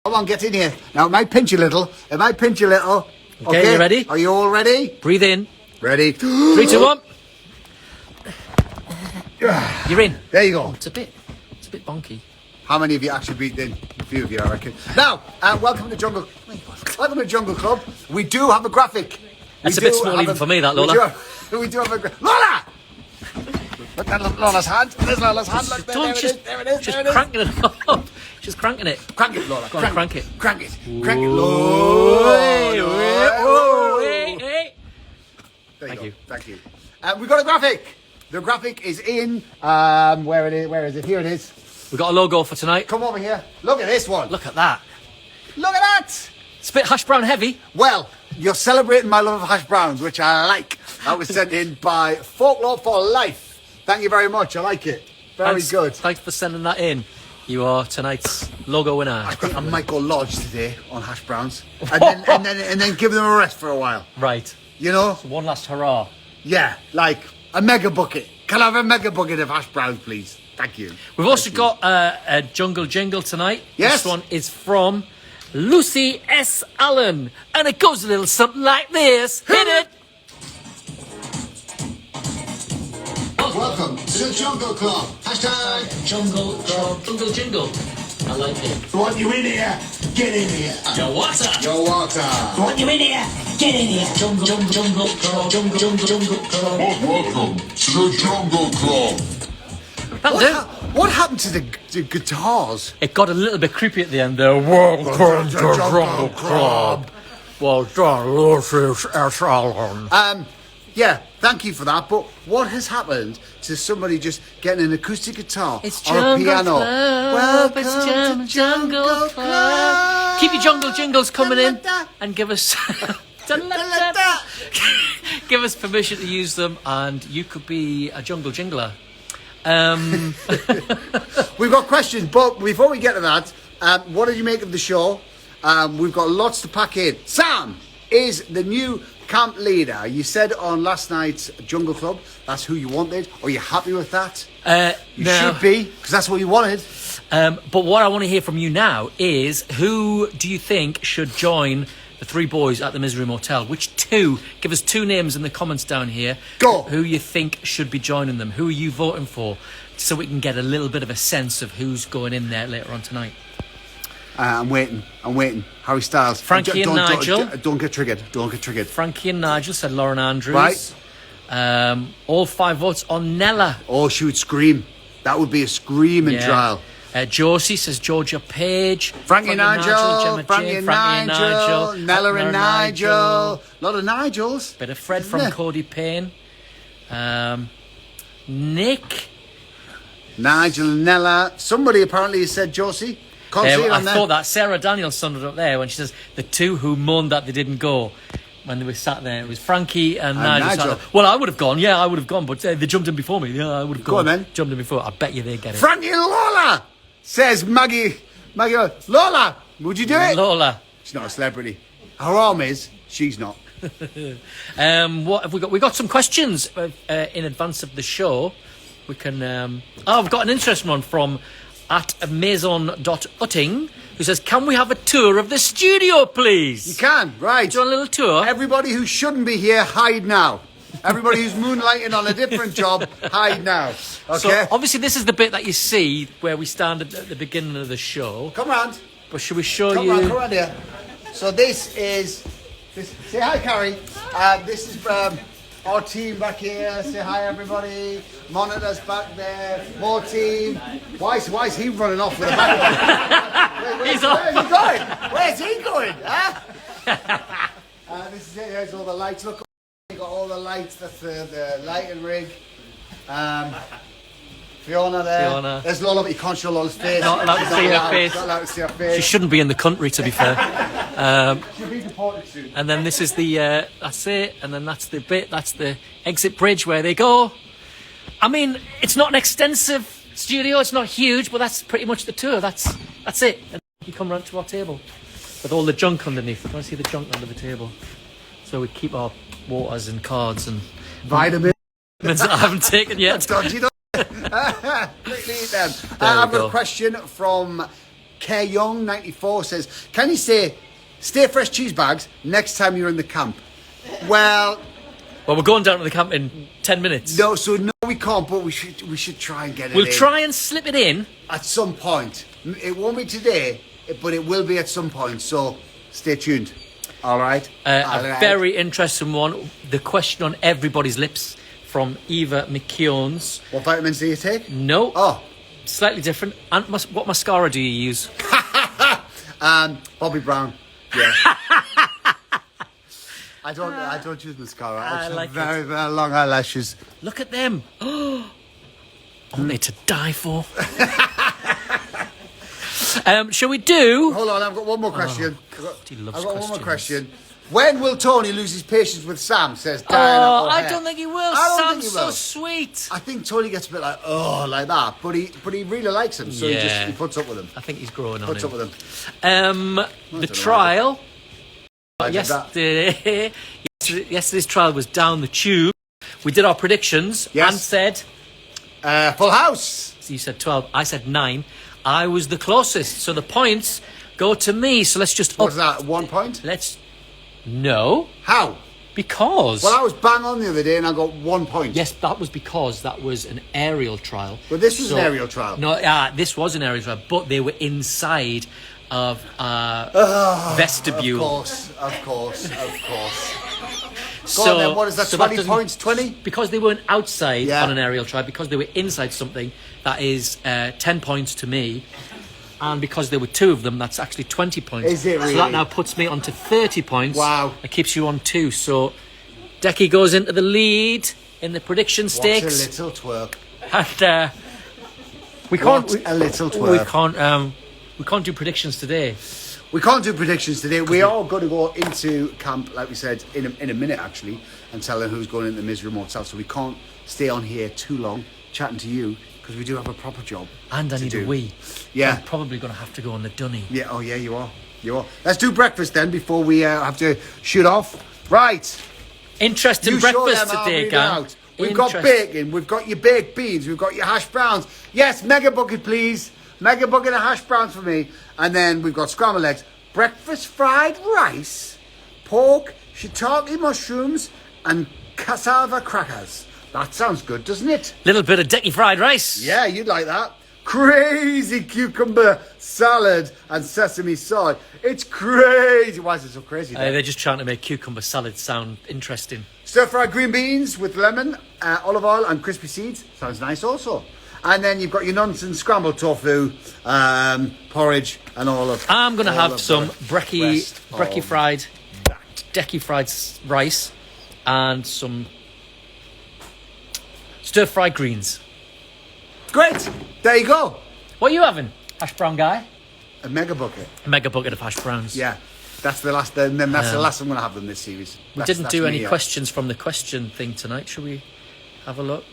Come on, get in here. Now, it might pinch a little. Okay, you ready? Are you all ready? Breathe in. Ready. 3, 2, 1. You're in. There you go. It's a bit bonky. How many of you actually breathed in? A few of you, I reckon. Now, welcome to Jungle. Welcome to Jungle Club. We do have a graphic. That's a bit small even for me, that, Lola. We do have a graphic. Lola! Look at Lola's hand. There's Lola's hand. Look, there it is. There it is. Just cranking it up. Just cranking it. Crank it, Lola. Go on, crank it. Crank it. Crank it, Lola. Hey. Thank you. Thank you. We've got a graphic. The graphic is in. Where it is? Where is it? Here it is. We've got a logo for tonight. Come over here. Look at this one. Look at that. Look at that. It's a bit hash brown heavy. Well, you're celebrating my love of hash browns, which I like. That was sent in by Folklore for Life. Thank you very much. I like it. Very good. Thanks for sending that in. You are tonight's logo winner. I think I might go lodge today on hash browns, and then give them a rest for a while. Right. You know? So one last hurrah. Yeah, like a mega bucket. Can I have a mega bucket of hash browns, please? Thank you. We've also got a jungle jingle tonight. Yes. This one is from Lucy S. Allen, and it goes a little something like this. Hit it. Welcome to the Jungle Club. Hashtag Jungle Club. Jungle jingle. I like it. Want you in here? Get in here. Your water. Your water. Want you in here? Get in here. Jungle Club. Jungle Club. Welcome to the Jungle Club. That'll do. What happened to the guitars? It got a little bit creepy at the end there. Welcome to Jungle Club. Well done, Lucy S. Allen. Yeah, thank you for that. But what has happened to somebody just getting an acoustic guitar It's or a Jungle piano? Club. It's Jungle Club. Keep your jungle jingles coming in and give us give us permission to use them, and you could be a jungle jingler. We've got questions, but before we get to that, what did you make of the show? We've got lots to pack in. Sam is the new camp leader. You said on last night's Jungle Club that's who you wanted. Are you happy with that? You no. should be, because that's what you wanted. But what I want to hear from you now is, who do you think should join the three boys at the Misery Motel? Which two? Give us two names in the comments down here. Go. Who you think should be joining them? Who are you voting for? So we can get a little bit of a sense of who's going in there later on tonight. I'm waiting. Harry Styles. Frankie and Nigel. Don't get triggered. Frankie and Nigel, said Lauren Andrews. Right. All 5 votes on Nella. Oh, she would scream. That would be a screaming trial. Josie says Georgia Page. Frankie and Nigel. Gemma Jane, Nigel. Nella and Nigel. A lot of Nigels. Bit of Fred from Cody Payne. Nick. Nigel and Nella. Somebody apparently said Josie. Can't see it I on there. thought that Sarah Daniels summed it up there when she says the two who moaned that they didn't go when they were sat there. It was Frankie and Nigel. Well, I would have gone. Yeah, I would have gone, but they jumped in before me. Yeah, I would have gone. Go on then. Jumped in before. I bet you they get it. Frankie and Lola, says Maggie. Lola, would you do it? Lola. She's not a celebrity. Her arm is. She's not. What have we got? We got some questions in advance of the show. We can. I've got an interesting one from at maison.utting, who says, can we have a tour of the studio, please? You can, right. Do you want a little tour? Everybody who shouldn't be here, hide now. Everybody who's moonlighting on a different job, hide now. Okay? So, obviously, this is the bit that you see where we stand at the beginning of the show. Come round. But should we show Come you? round, come round here. So this is... say hi, Carrie. This is our team back here. Say hi, everybody. Monitor's back there. More team. Why is he running off with a bag? Where's he going? Where's he going? Huh? This is it. Here's all the lights. Look, you got all the lights. That's the lighting rig. Fiona there. Fiona. There's Lola, but you can't show Lola's face. Not allowed to see her face. Not allowed to see her face. She shouldn't be in the country, to be fair. She'll be deported soon. And then this is the, that's it. And then that's the bit, that's the exit bridge where they go. I mean, it's not an extensive studio, it's not huge, but that's pretty much the tour. That's it. And you come round to our table with all the junk underneath. I want to see the junk under the table. So we keep our waters and cards and Vitamins. that I haven't taken yet. Dodgy. Quickly eat them. There we I've got go. a question from Care Young 94 says, can you say stay fresh cheese bags next time you're in the camp? Well, we're going down to the camp in 10 minutes. no, we can't, but we should try and get it We'll in try and slip it in. at some point. It won't be today, but it will be at some point, so stay tuned. All right? A very interesting one. The question on everybody's lips from Eva McKeown's. What vitamins do you take? No. Oh, Slightly different. And what mascara do you use? Bobby Brown. Yeah. I don't use mascara. I like have very, very long eyelashes. Look at them. Aren't they to die for? Shall we do... Hold on, I've got one more question. he loves I've got one more questions. question. When will Tony lose his patience with Sam? Says Diana. Oh, I O'Hare. don't think he will. I don't Sam's think he so will. sweet. I think Tony gets a bit like that, but he really likes him, so Yeah. he puts up with him. I think he's growing on Puts up him. with him. The know. trial. I did that. Yesterday's trial was down the tube. We did our predictions. Yes. And said, Full House. so you said 12, I said 9. I was the closest. So the points go to me. So let's just... What's that? 1 point? No. How? Because... Well, I was bang on the other day and I got 1 point. Yes, that was because that was an aerial trial. Well, this was an aerial trial. No, this was an aerial trial, but they were inside of vestibule. Of course. Go So on then, what is that, so 20 doesn't- points, 20? Because they weren't outside Yeah. on an aerial trial, because they were inside something, that is 10 points to me. And because there were 2 of them, that's actually 20 points. Is it So really? that now puts me on to 30 points. Wow. It keeps you on 2. So Decky goes into the lead in the prediction What stakes. a little twerk. And we can't... What a little twerk. We can't do predictions today. We can't do predictions today. We are going to go into camp, like we said, in a minute, actually, and tell them who's going into the Misery Motel. So we can't stay on here too long chatting to you, because we do have a proper job. And I to need do. a wee. Yeah. I'm probably going to have to go on the dunny. Yeah, oh yeah, you are. Let's do breakfast then before we have to shoot off. Right. Interesting You show breakfast them, I'll today, read it gang. out. We've got bacon, we've got your baked beans, we've got your hash browns. Yes, mega bucket, please. Mega bucket of hash browns for me. And then we've got scrambled eggs, breakfast fried rice, pork, shiitake mushrooms, and cassava crackers. That sounds good, doesn't it? Little bit of Decky fried rice. Yeah, you'd like that. Crazy cucumber salad and sesame sauce. It's crazy. Why is it so crazy? then? They're just trying to make cucumber salad sound interesting. Stir-fried green beans with lemon, olive oil and crispy seeds. Sounds nice also. And then you've got your nonsense scrambled tofu, porridge and all of I'm going to all have of some the brekkie rest of fried, that. Decky fried rice and some stir-fried greens. Great. There you go. What are you having, hash brown guy? A mega bucket. A mega bucket of hash browns. Yeah. That's the last. Then that's the last I'm going to have in this series. We didn't do any questions from the question thing tonight. Shall we have a look?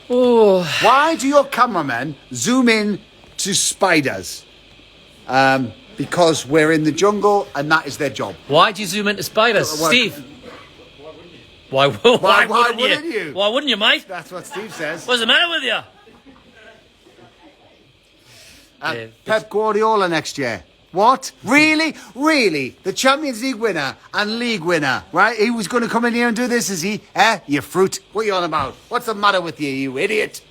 Why do your cameramen zoom in to spiders? Because we're in the jungle and that is their job. Why do you zoom into spiders, Why- Steve? Why wouldn't you? Why wouldn't you, mate? That's what Steve says. What's the matter with you? Yeah, Pep Guardiola next year. What? Really? Really? The Champions League winner and league winner, right? He was going to come in here and do this, is he? You fruit. What are you on about? What's the matter with you, you idiot?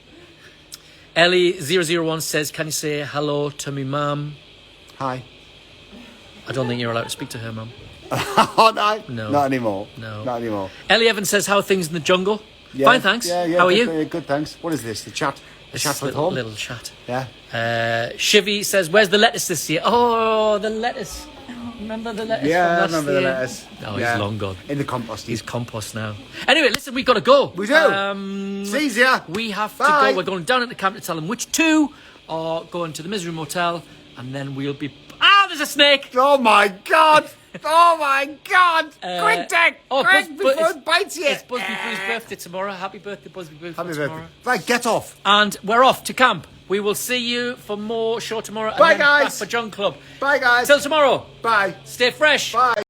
Ellie001 says, can you say hello to me mum? Hi. I don't think you're allowed to speak to her mum. Aren't I? No. Not anymore. No. Not anymore. Ellie Evans says, how are things in the jungle? Yeah. Fine, thanks. Yeah, How are good, you? Good, thanks. What is this? The chat? The chat with little, home? little chat. Yeah. Shivy says, where's the lettuce this year? Oh, the lettuce. Remember the lettuce Yeah, I from last remember the year? lettuce. No, Yeah. he's long gone. In the compost. He's compost now. Anyway, listen, we've got to go. We do. See ya. We have to Bye. go. We're going down at the camp to tell them which 2 are going to the Misery Motel, and then we'll be... Ah, there's a snake! Oh my God! Oh my God! Quick, Dick! Quick, before it's- it bites you! It's Busby Boo's birthday tomorrow. Happy birthday, Busby Boo. Happy tomorrow. birthday. Right, get off. And we're off to camp. We will see you for more show tomorrow. And Bye, then back guys. for John Club. Bye, guys. Till tomorrow. Bye. Stay fresh. Bye.